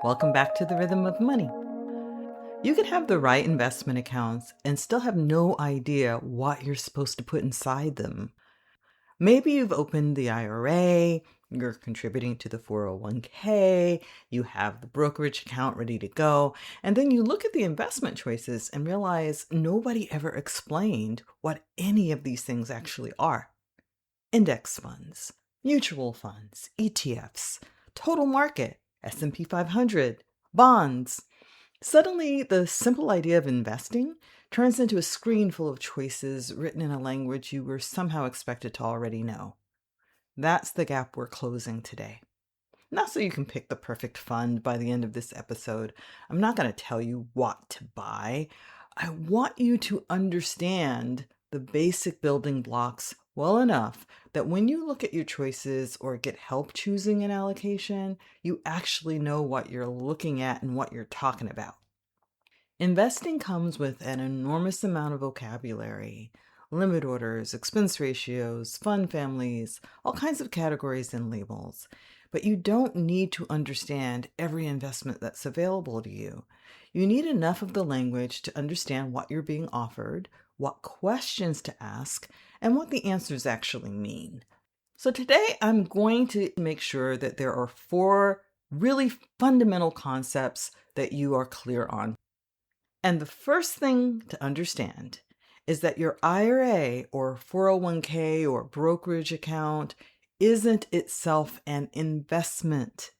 Welcome back to the Rhythm of Money. You can have the right investment accounts and still have no idea what you're supposed to put inside them. Maybe you've opened the IRA, you're contributing to the 401k, you have the brokerage account ready to go, and then you look at the investment choices and realize nobody ever explained what any of these things actually are. Index funds, mutual funds, ETFs, total market, S&P 500, bonds. Suddenly, the simple idea of investing turns into a screen full of choices written in a language you were somehow expected to already know. That's the gap we're closing today. Not so you can pick the perfect fund by the end of this episode. I'm not going to tell you what to buy. I want you to understand the basic building blocks well enough that when you look at your choices or get help choosing an allocation, you actually know what you're looking at and what you're talking about. Investing comes with an enormous amount of vocabulary, limit orders, expense ratios, fund families, all kinds of categories and labels. But you don't need to understand every investment that's available to you. You need enough of the language to understand what you're being offered, what questions to ask, and what the answers actually mean. So today I'm going to make sure that there are 4 really fundamental concepts that you are clear on. And the first thing to understand is that your IRA or 401k or brokerage account isn't itself an investment.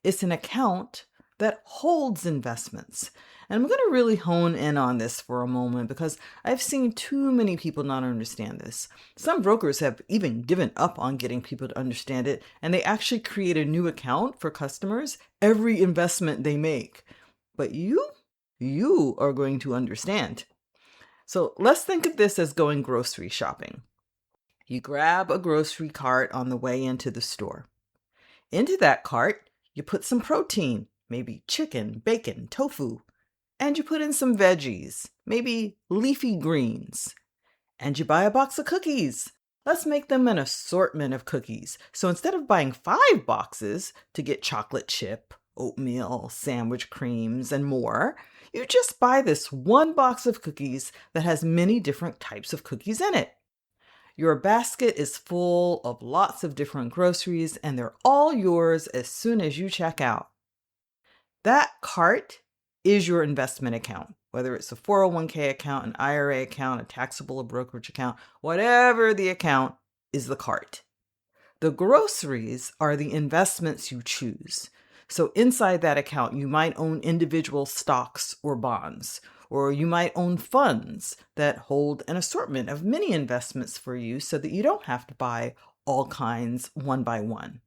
It's an account that holds investments. And I'm going to really hone in on this for a moment because I've seen too many people not understand this. Some brokers have even given up on getting people to understand it, and they actually create a new account for customers every investment they make. But you are going to understand. So let's think of this as going grocery shopping. You grab a grocery cart on the way into the store. Into that cart, you put some protein, maybe chicken, bacon, tofu, and you put in some veggies, maybe leafy greens. And you buy a box of cookies. Let's make them an assortment of cookies. So instead of buying 5 boxes to get chocolate chip, oatmeal, sandwich creams, and more, you just buy this one box of cookies that has many different types of cookies in it. Your basket is full of lots of different groceries, and they're all yours as soon as you check out. That cart is your investment account, whether it's a 401k account, an IRA account, a taxable or brokerage account, whatever the account is the cart. The groceries are the investments you choose. So inside that account, you might own individual stocks or bonds, or you might own funds that hold an assortment of many investments for you so that you don't have to buy all kinds one by one.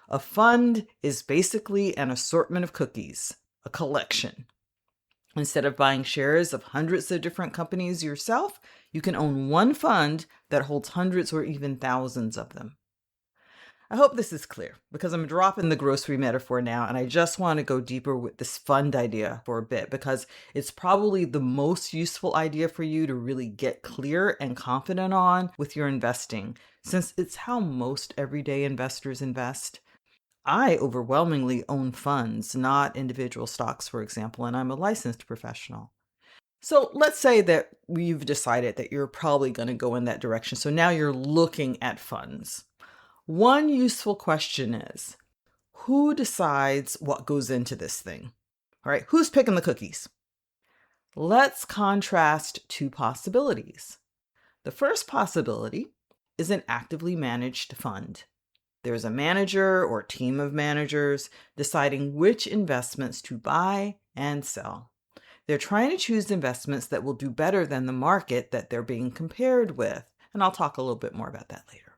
A fund is basically an assortment of cookies, a collection. Instead of buying shares of hundreds of different companies yourself, you can own one fund that holds hundreds or even thousands of them. I hope this is clear because I'm dropping the grocery metaphor now, and I just want to go deeper with this fund idea for a bit because it's probably the most useful idea for you to really get clear and confident on with your investing, since it's how most everyday investors invest. I overwhelmingly own funds, not individual stocks, for example, and I'm a licensed professional. So let's say that you've decided that you're probably going to go in that direction. So now you're looking at funds. One useful question is, who decides what goes into this thing? All right, who's picking the cookies? Let's contrast 2 possibilities. The first possibility is an actively managed fund. There's a manager or team of managers deciding which investments to buy and sell. They're trying to choose investments that will do better than the market that they're being compared with, and I'll talk a little bit more about that later.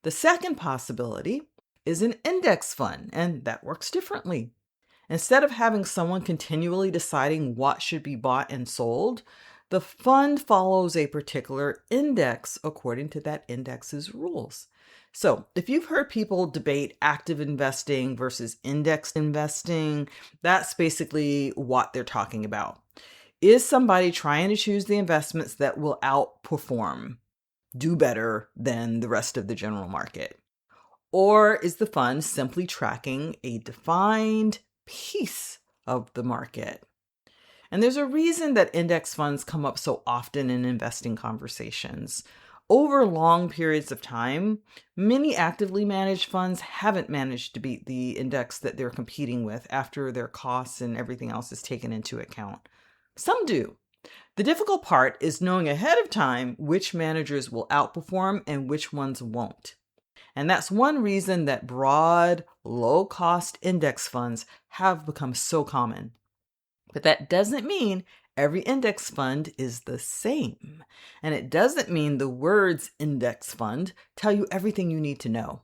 The second possibility is an index fund, and that works differently. Instead of having someone continually deciding what should be bought and sold, the fund follows a particular index according to that index's rules. So if you've heard people debate active investing versus index investing, that's basically what they're talking about. Is somebody trying to choose the investments that will outperform, do better than the rest of the general market? Or is the fund simply tracking a defined piece of the market. And there's a reason that index funds come up so often in investing conversations. Over long periods of time, many actively managed funds haven't managed to beat the index that they're competing with after their costs and everything else is taken into account. Some do. The difficult part is knowing ahead of time which managers will outperform and which ones won't. And that's one reason that broad, low-cost index funds have become so common. But that doesn't mean every index fund is the same. And it doesn't mean the words index fund tell you everything you need to know.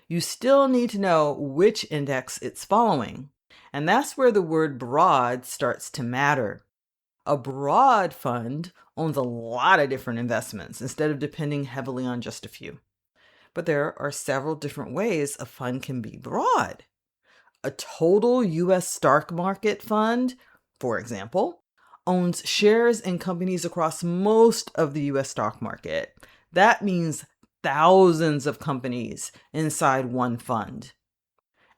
You still need to know which index it's following. And that's where the word broad starts to matter. A broad fund owns a lot of different investments instead of depending heavily on just a few. But there are several different ways a fund can be broad. A total U.S. stock market fund, for example, owns shares in companies across most of the U.S. stock market. That means thousands of companies inside one fund.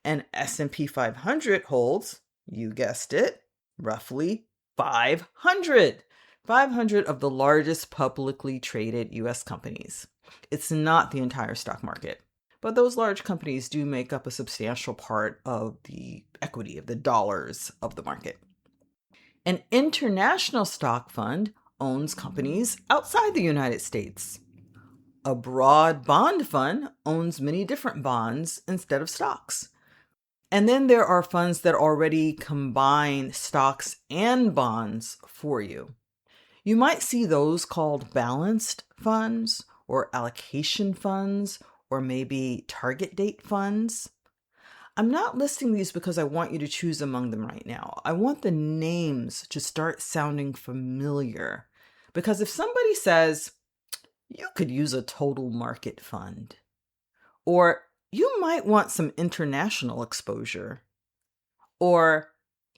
And S&P 500 holds, you guessed it, roughly 500 of the largest publicly traded U.S. companies. It's not the entire stock market. But those large companies do make up a substantial part of the equity, of the dollars of the market. An international stock fund owns companies outside the United States. A broad bond fund owns many different bonds instead of stocks. And then there are funds that already combine stocks and bonds for you. You might see those called balanced funds or allocation funds, or maybe target date funds. I'm not listing these because I want you to choose among them right now. I want the names to start sounding familiar. Because if somebody says, you could use a total market fund, or you might want some international exposure, or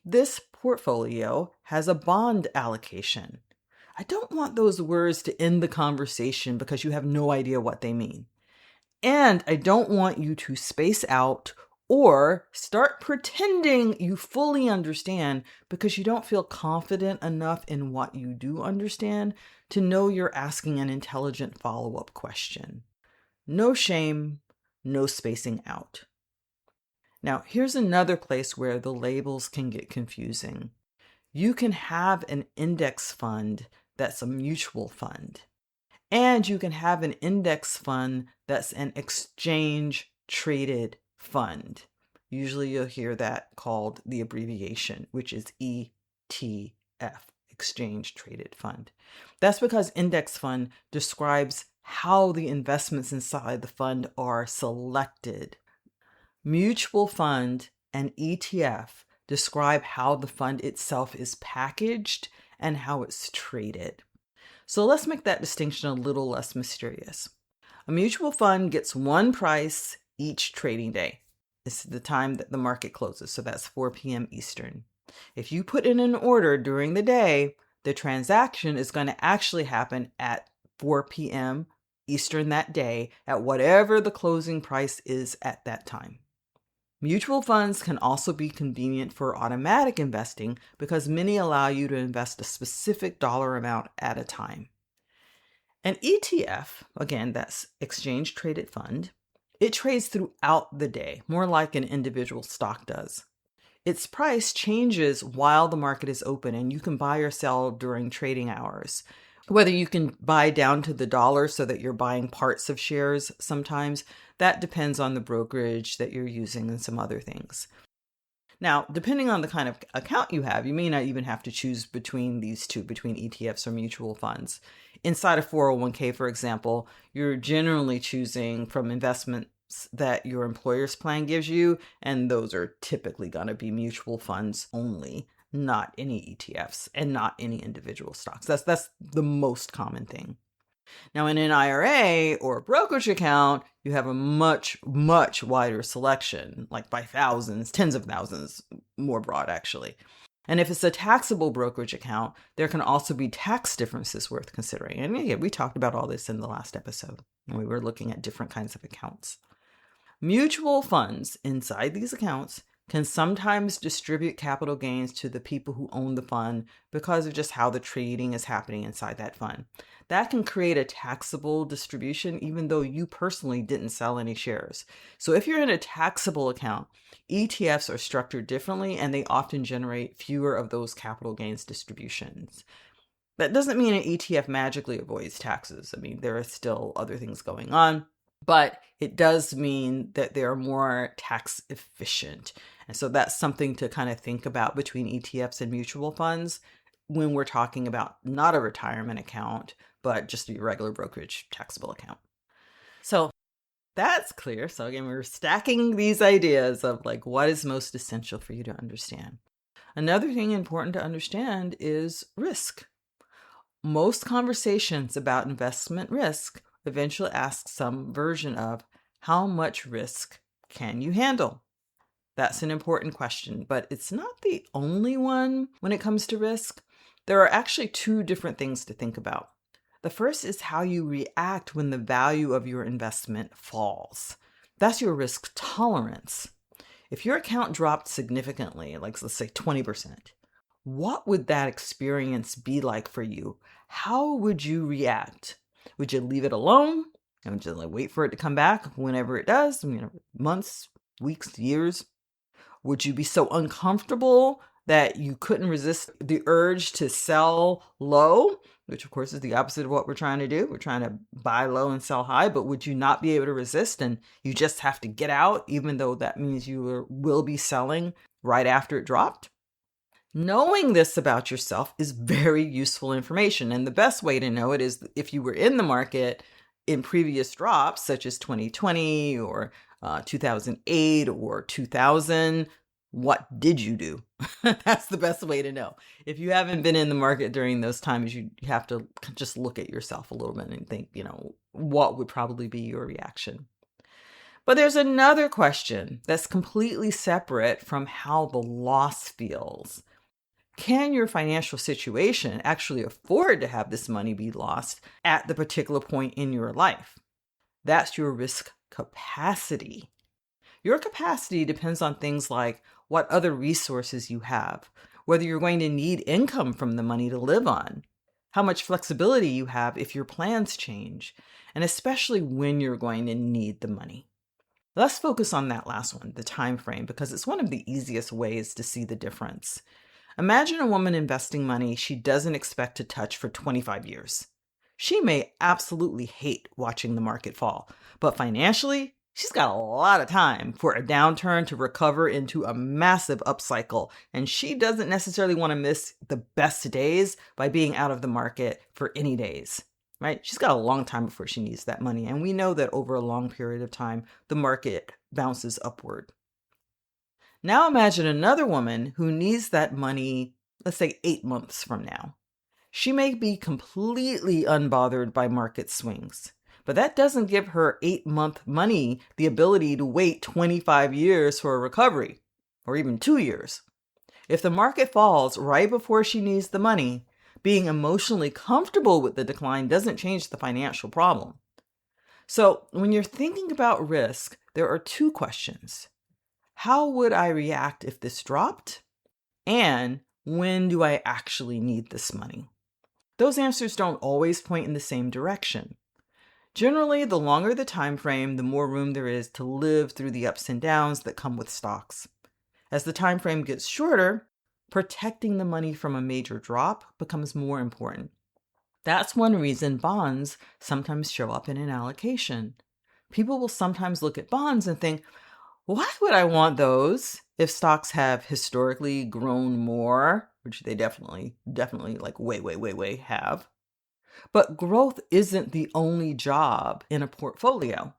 this portfolio has a bond allocation, I don't want those words to end the conversation because you have no idea what they mean. And I don't want you to space out or start pretending you fully understand because you don't feel confident enough in what you do understand to know you're asking an intelligent follow-up question. No shame, no spacing out. Now, here's another place where the labels can get confusing. You can have an index fund that's a mutual fund. And you can have an index fund that's an exchange-traded fund. Usually you'll hear that called the abbreviation, which is ETF, exchange-traded fund. That's because index fund describes how the investments inside the fund are selected. Mutual fund and ETF describe how the fund itself is packaged and how it's traded. So let's make that distinction a little less mysterious. A mutual fund gets one price each trading day. It's the time that the market closes, so that's 4 p.m. Eastern. If you put in an order during the day, the transaction is going to actually happen at 4 p.m. Eastern that day at whatever the closing price is at that time. Mutual funds can also be convenient for automatic investing because many allow you to invest a specific dollar amount at a time. An ETF, again, that's exchange traded fund, it trades throughout the day, more like an individual stock does. Its price changes while the market is open, and you can buy or sell during trading hours. Whether you can buy down to the dollar so that you're buying parts of shares sometimes, that depends on the brokerage that you're using and some other things. Now, depending on the kind of account you have, you may not even have to choose between these two, between ETFs or mutual funds. Inside a 401k, for example, you're generally choosing from investments that your employer's plan gives you, and those are typically going to be mutual funds only, not any ETFs and not any individual stocks. That's the most common thing. Now, in an IRA or a brokerage account, you have a much, much wider selection, like by thousands, tens of thousands, more broad actually. And if it's a taxable brokerage account, there can also be tax differences worth considering. And yeah, we talked about all this in the last episode when we were looking at different kinds of accounts. Mutual funds inside these accounts can sometimes distribute capital gains to the people who own the fund because of just how the trading is happening inside that fund. That can create a taxable distribution even though you personally didn't sell any shares. So if you're in a taxable account, ETFs are structured differently and they often generate fewer of those capital gains distributions. That doesn't mean an ETF magically avoids taxes. I mean, there are still other things going on, but it does mean that they're more tax efficient. And so that's something to kind of think about between ETFs and mutual funds when we're talking about not a retirement account, but just a regular brokerage taxable account. So that's clear. So again, we're stacking these ideas of like what is most essential for you to understand. Another thing important to understand is risk. Most conversations about investment risk eventually ask some version of how much risk can you handle? That's an important question, but it's not the only one when it comes to risk. There are actually two different things to think about. The first is how you react when the value of your investment falls. That's your risk tolerance. If your account dropped significantly, like let's say 20%, what would that experience be like for you? How would you react? Would you leave it alone and just like wait for it to come back whenever it does? Months, weeks, years? Would you be so uncomfortable that you couldn't resist the urge to sell low, which of course is the opposite of what we're trying to do? We're trying to buy low and sell high, but would you not be able to resist and you just have to get out, even though that means you will be selling right after it dropped? Knowing this about yourself is very useful information. And the best way to know it is if you were in the market in previous drops, such as 2020 or 2008 or 2000, what did you do? That's the best way to know. If you haven't been in the market during those times, you have to just look at yourself a little bit and think, what would probably be your reaction? But there's another question that's completely separate from how the loss feels. Can your financial situation actually afford to have this money be lost at the particular point in your life? That's your risk capacity. Your capacity depends on things like what other resources you have, whether you're going to need income from the money to live on, how much flexibility you have if your plans change, and especially when you're going to need the money. Let's focus on that last one, the time frame, because it's one of the easiest ways to see the difference. Imagine a woman investing money she doesn't expect to touch for 25 years. She may absolutely hate watching the market fall, but financially, she's got a lot of time for a downturn to recover into a massive upcycle, and she doesn't necessarily want to miss the best days by being out of the market for any days, right? She's got a long time before she needs that money, and we know that over a long period of time, the market bounces upward. Now imagine another woman who needs that money, let's say 8 months from now. She may be completely unbothered by market swings, but that doesn't give her 8-month money the ability to wait 25 years for a recovery, or even 2 years. If the market falls right before she needs the money, being emotionally comfortable with the decline doesn't change the financial problem. So when you're thinking about risk, there are two questions. How would I react if this dropped? And when do I actually need this money? Those answers don't always point in the same direction. Generally, the longer the time frame, the more room there is to live through the ups and downs that come with stocks. As the time frame gets shorter, protecting the money from a major drop becomes more important. That's one reason bonds sometimes show up in an allocation. People will sometimes look at bonds and think, why would I want those if stocks have historically grown more, which they definitely like way have. But growth isn't the only job in a portfolio.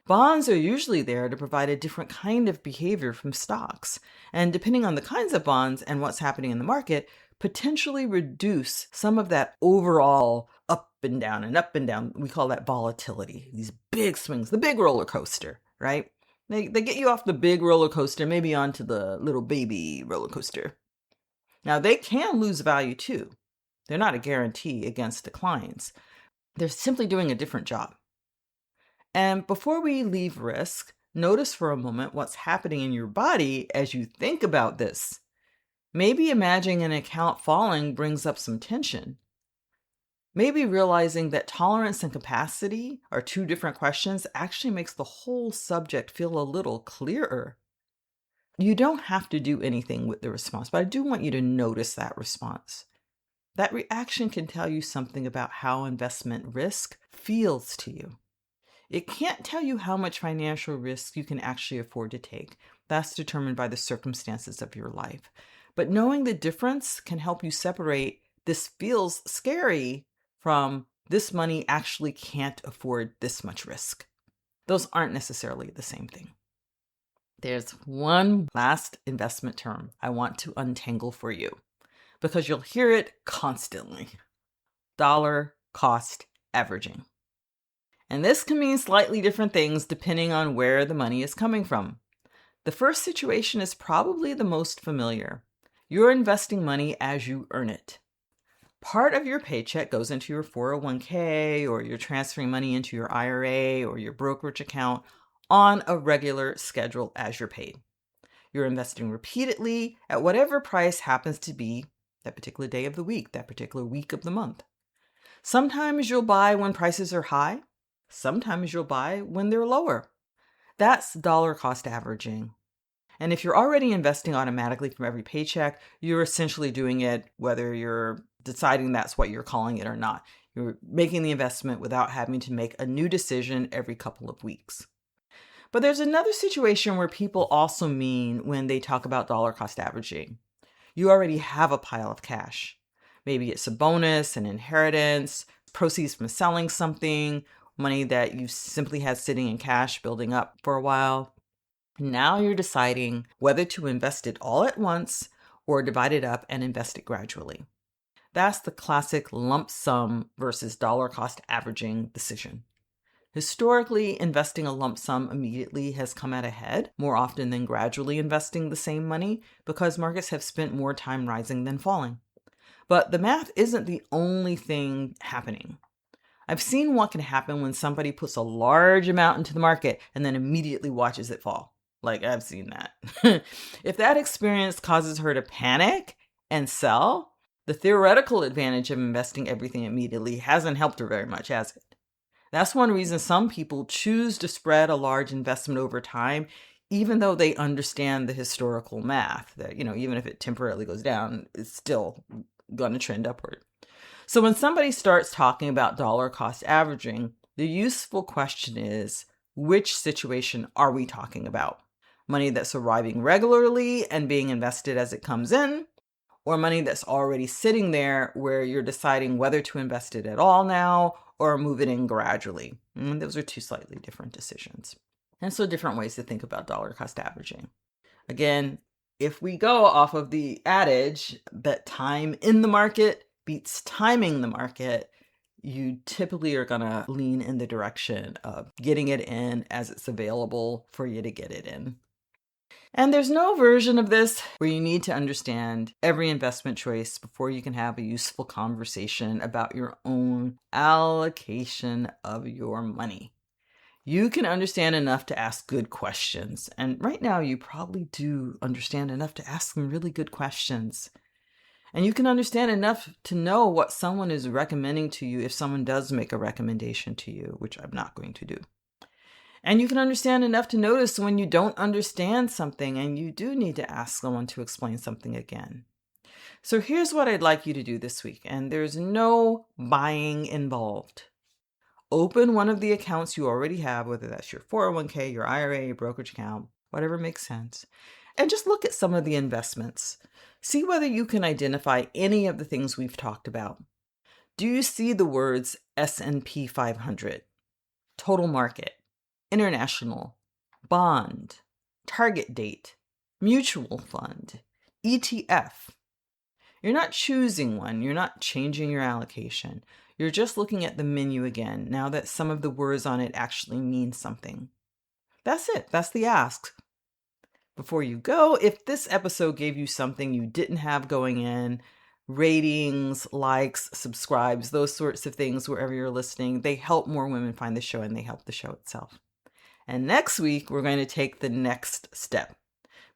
Bonds are usually there to provide a different kind of behavior from stocks, and depending on the kinds of bonds and what's happening in the market, potentially reduce some of that overall up and down and up and down. We call that volatility, these big swings, the big roller coaster, right? They get you off the big roller coaster, maybe onto the little baby roller coaster. Now, they can lose value too. They're not a guarantee against declines. They're simply doing a different job. And before we leave risk, Notice for a moment what's happening in your body as you think about this. Maybe imagining an account falling brings up some tension. Maybe realizing that tolerance and capacity are two different questions actually makes the whole subject feel a little clearer. You don't have to do anything with the response, but I do want you to notice that response. That reaction can tell you something about how investment risk feels to you. It can't tell you how much financial risk you can actually afford to take. That's determined by the circumstances of your life. But knowing the difference can help you separate this feels scary from this money actually can't afford this much risk. Those aren't necessarily the same thing. There's one last investment term I want to untangle for you because you'll hear it constantly. Dollar cost averaging. And this can mean slightly different things depending on where the money is coming from. The first situation is probably the most familiar. You're investing money as you earn it. Part of your paycheck goes into your 401k, or you're transferring money into your IRA or your brokerage account on a regular schedule as you're paid. You're investing repeatedly at whatever price happens to be that particular day of the week, that particular week of the month. Sometimes you'll buy when prices are high. Sometimes you'll buy when they're lower. That's dollar cost averaging. And if you're already investing automatically from every paycheck, you're essentially doing it whether you're deciding that's what you're calling it or not. You're making the investment without having to make a new decision every couple of weeks. But there's another situation where people also mean when they talk about dollar cost averaging. You already have a pile of cash. Maybe it's a bonus, an inheritance, proceeds from selling something, money that you simply had sitting in cash building up for a while. Now you're deciding whether to invest it all at once or divide it up and invest it gradually. That's the classic lump sum versus dollar cost averaging decision. Historically, investing a lump sum immediately has come out ahead more often than gradually investing the same money because markets have spent more time rising than falling. But the math isn't the only thing happening. I've seen what can happen when somebody puts a large amount into the market and then immediately watches it fall. Like, I've seen that. If that experience causes her to panic and sell, the theoretical advantage of investing everything immediately hasn't helped her very much, has it? That's one reason some people choose to spread a large investment over time, even though they understand the historical math that, even if it temporarily goes down, it's still going to trend upward. So when somebody starts talking about dollar cost averaging, the useful question is, which situation are we talking about? Money that's arriving regularly and being invested as it comes in, or money that's already sitting there where you're deciding whether to invest it at all now or move it in gradually? And those are two slightly different decisions. And so different ways to think about dollar cost averaging. Again, if we go off of the adage that time in the market beats timing the market, you typically are going to lean in the direction of getting it in as it's available for you to get it in. And there's no version of this where you need to understand every investment choice before you can have a useful conversation about your own allocation of your money. You can understand enough to ask good questions. And right now, you probably do understand enough to ask some really good questions. And you can understand enough to know what someone is recommending to you if someone does make a recommendation to you, which I'm not going to do. And you can understand enough to notice when you don't understand something and you do need to ask someone to explain something again. So here's what I'd like you to do this week, and there's no buying involved. Open one of the accounts you already have, whether that's your 401k, your IRA, your brokerage account, whatever makes sense, and just look at some of the investments. See whether you can identify any of the things we've talked about. Do you see the words S&P 500, total market, international, bond, target date, mutual fund, ETF? You're not choosing one. You're not changing your allocation. You're just looking at the menu again, now that some of the words on it actually mean something. That's it. That's the ask. Before you go, if this episode gave you something you didn't have going in, ratings, likes, subscribes, those sorts of things wherever you're listening, they help more women find the show and they help the show itself. And next week, we're going to take the next step,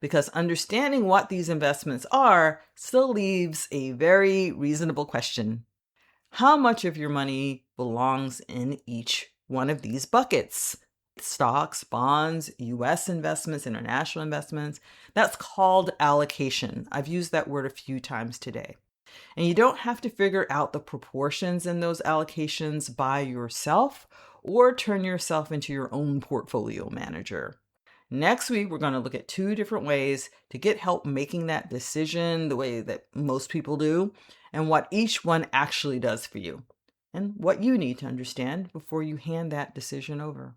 because understanding what these investments are still leaves a very reasonable question. How much of your money belongs in each one of these buckets? Stocks, bonds, US investments, international investments. That's called allocation. I've used that word a few times today. And you don't have to figure out the proportions in those allocations by yourself or turn yourself into your own portfolio manager. Next week, we're going to look at 2 different ways to get help making that decision the way that most people do, and what each one actually does for you, and what you need to understand before you hand that decision over.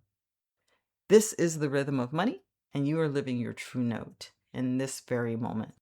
This is the Rhythm of Money, and you are living your true note in this very moment.